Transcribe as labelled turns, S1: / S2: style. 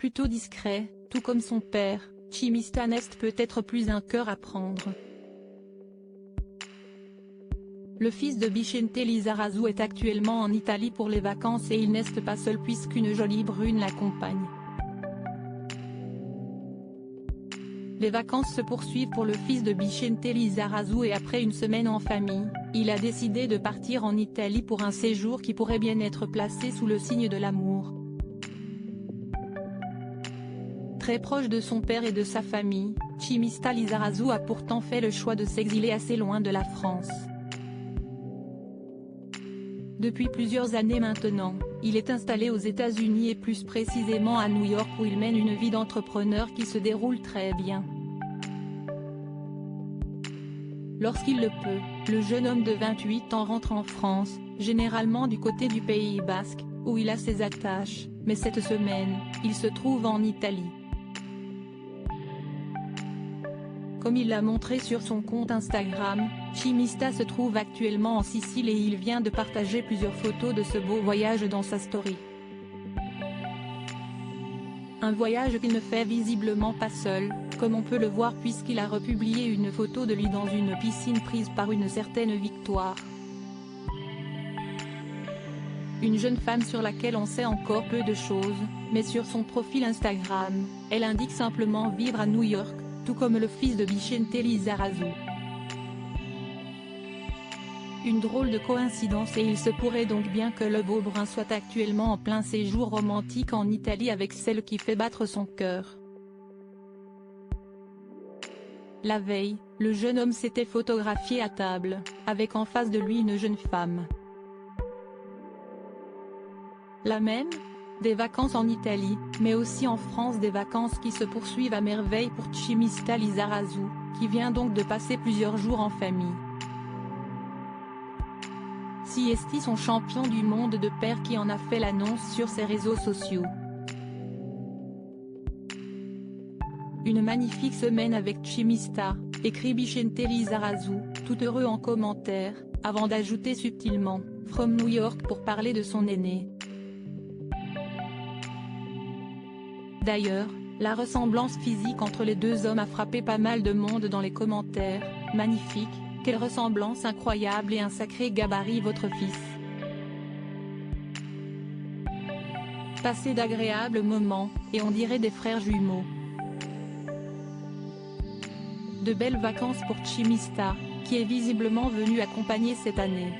S1: plutôt discret, tout comme son père, Chimista n'est peut-être plus un cœur à prendre. Le fils de Vicente Lizarazu est actuellement en Italie pour les vacances et il n'est pas seul puisqu'une jolie brune l'accompagne. Les vacances se poursuivent pour le fils de Vicente Lizarazu et après une semaine en famille, il a décidé de partir en Italie pour un séjour qui pourrait bien être placé sous le signe de l'amour. Très proche de son père et de sa famille, Chimista Lizarazu a pourtant fait le choix de s'exiler assez loin de la France. Depuis plusieurs années maintenant, il est installé aux États-Unis et plus précisément à New York où il mène une vie d'entrepreneur qui se déroule très bien. Lorsqu'il le peut, le jeune homme de 28 ans rentre en France, généralement du côté du Pays Basque, où il a ses attaches, mais cette semaine, il se trouve en Italie. Comme il l'a montré sur son compte Instagram, Chimista se trouve actuellement en Sicile et il vient de partager plusieurs photos de ce beau voyage dans sa story. Un voyage qu'il ne fait visiblement pas seul, comme on peut le voir puisqu'il a republié une photo de lui dans une piscine prise par une certaine Victoire. Une jeune femme sur laquelle on sait encore peu de choses, mais sur son profil Instagram, elle indique simplement vivre à New York, tout comme le fils de Vicente Lizarazu. Une drôle de coïncidence et il se pourrait donc bien que le beau brun soit actuellement en plein séjour romantique en Italie avec celle qui fait battre son cœur. La veille, le jeune homme s'était photographié à table, avec en face de lui une jeune femme. La même ? Des vacances en Italie, mais aussi en France, des vacances qui se poursuivent à merveille pour Chimista Lizarazu, qui vient donc de passer plusieurs jours en famille. Siesti son champion du monde de père qui en a fait l'annonce sur ses réseaux sociaux. Une magnifique semaine avec Chimista, écrit Vicente Lizarazu, tout heureux en commentaire, avant d'ajouter subtilement, From New York pour parler de son aîné. D'ailleurs, la ressemblance physique entre les deux hommes a frappé pas mal de monde dans les commentaires. Magnifique, quelle ressemblance incroyable et un sacré gabarit votre fils. Passez d'agréables moments, et on dirait des frères jumeaux. De belles vacances pour Chimista, qui est visiblement venu accompagner cette année.